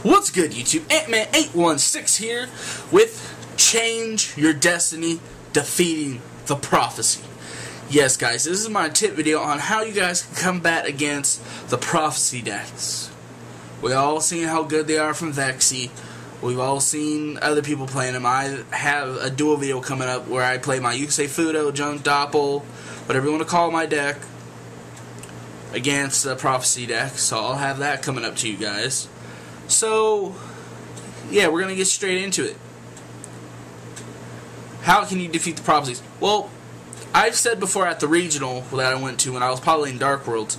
What's good, YouTube? Antman816 here with Change Your Destiny, Defeating the Prophecy. Yes, guys, this is my tip video on how you guys can combat against the Prophecy decks. We've all seen how good they are from Vexy. We've all seen other people playing them. I have a duel video coming up where I play my Yusei Fudo, Junk Doppel, whatever you want to call my deck, against the Prophecy deck. So I'll have that coming up to you guys. So, yeah, we're going to get straight into it. How can you defeat the prophecies? Well, I've said before at the regional that I went to when I was probably in Dark Worlds,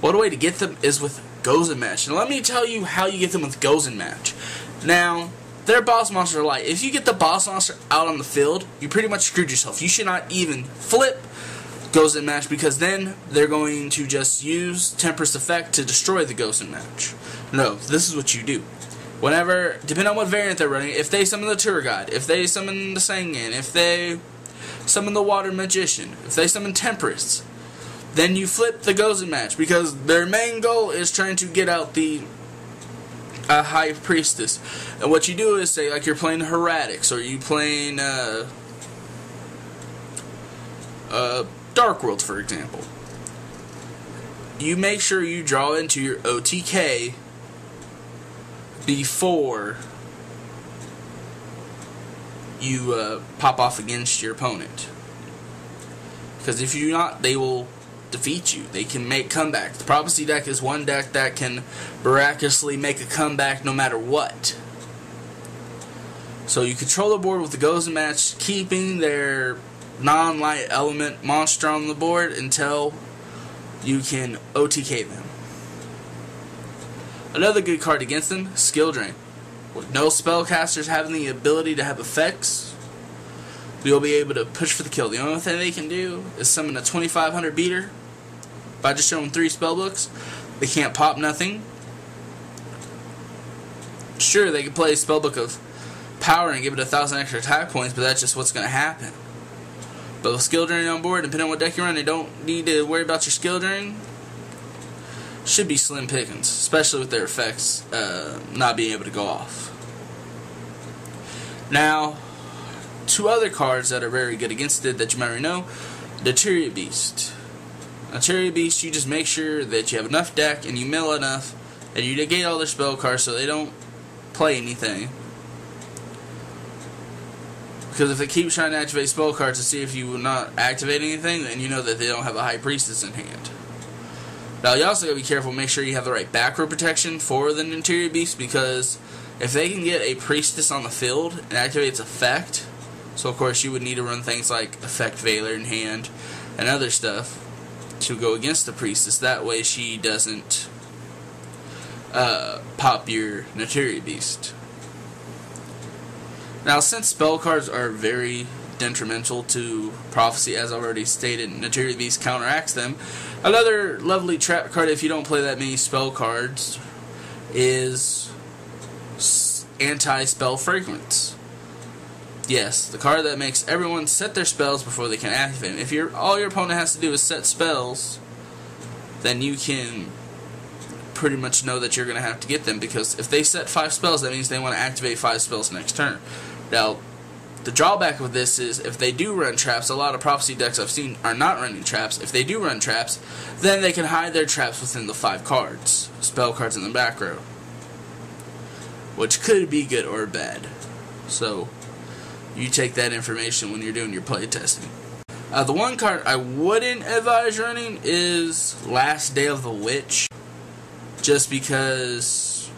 one way to get them is with Gozen Match. And let me tell you how you get them with Gozen Match. Now, their boss monsters are light. If you get the boss monster out on the field, you pretty much screwed yourself. You should not even flip Gozen Match, because then they're going to just use Temperance Effect to destroy the Gozen Match. No, this is what you do. Whenever, depending on what variant they're running, if they summon the Tour Guide, if they summon the Sengen, if they summon the Water Magician, if they summon Temperance, then you flip the Gozen Match, because their main goal is trying to get out the High Priestess. And what you do is say, like, you're playing Heretics, or you playing Dark Worlds, for example. You make sure you draw into your OTK before you pop off against your opponent. Because if you do not, they will defeat you. They can make comebacks. The Prophecy deck is one deck that can miraculously make a comeback no matter what. So you control the board with the Gozen Match, keeping their non-light element monster on the board until you can OTK them. Another good card against them, Skill Drain. With no spellcasters having the ability to have effects, you'll be able to push for the kill. The only thing they can do is summon a 2500 beater by just showing 3 spellbooks. They can't pop nothing. Sure, they can play a spellbook of power and give it 1,000 extra attack points, but that's just what's going to happen. But with Skill Drain on board, depending on what deck you're on, they don't need to worry about your Skill Drain. Should be slim pickings, especially with their effects not being able to go off. Now, 2 other cards that are very good against it that you might already know. The Chariot Beast. A Chariot Beast, you just make sure that you have enough deck and you mill enough and you negate all their spell cards so they don't play anything. Because if they keep trying to activate spell cards to see if you will not activate anything, then you know that they don't have a High Priestess in hand. Now, you also got to be careful, make sure you have the right back row protection for the Interior Beast, because if they can get a Priestess on the field and activate its effect, so of course you would need to run things like Effect Veiler in hand and other stuff to go against the Priestess. That way she doesn't pop your Interior Beast. Now, since spell cards are very detrimental to Prophecy, as already stated, Interior Beast counteracts them. Another lovely trap card, if you don't play that many spell cards, is Anti-Spell Fragrance. Yes, the card that makes everyone set their spells before they can activate them. If all your opponent has to do is set spells, then you can pretty much know that you're going to have to get them, because if they set 5 spells, that means they want to activate 5 spells next turn. Now, the drawback of this is if they do run traps, a lot of Prophecy decks I've seen are not running traps. If they do run traps, then they can hide their traps within the 5 cards, spell cards in the back row, which could be good or bad. So, you take that information when you're doing your play testing. The one card I wouldn't advise running is Last Day of the Witch, just because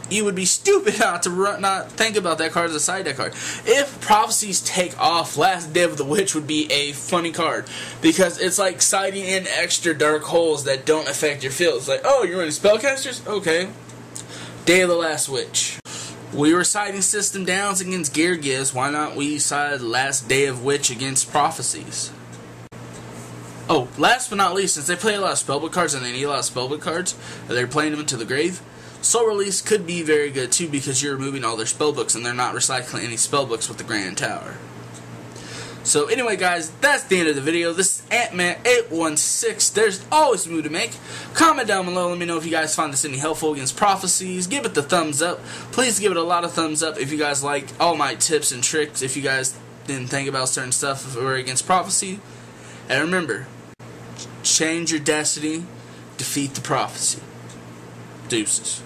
you would be stupid not think about that card as a side deck card. If Prophecies take off, Last Day of the Witch would be a funny card, because it's like siding in extra dark holes that don't affect your field. It's like, oh, you're running spellcasters? Okay. Day of the Last Witch. We were siding System Downs against Gear Gives. Why not we side Last Day of Witch against Prophecies? Oh, last but not least, since they play a lot of spellbook cards and they need a lot of spellbook cards, and they're playing them into the grave, Soul Release could be very good too, because you're removing all their spellbooks and they're not recycling any spellbooks with the Grand Tower. So anyway, guys, that's the end of the video. This is Ant-Man816. There's always a move to make. Comment down below. Let me know if you guys find this any helpful against prophecies. Give it the thumbs up. Please give it a lot of thumbs up if you guys like all my tips and tricks. If you guys didn't think about certain stuff if it were against prophecy. And remember, change your destiny. Defeat the prophecy. Deuces.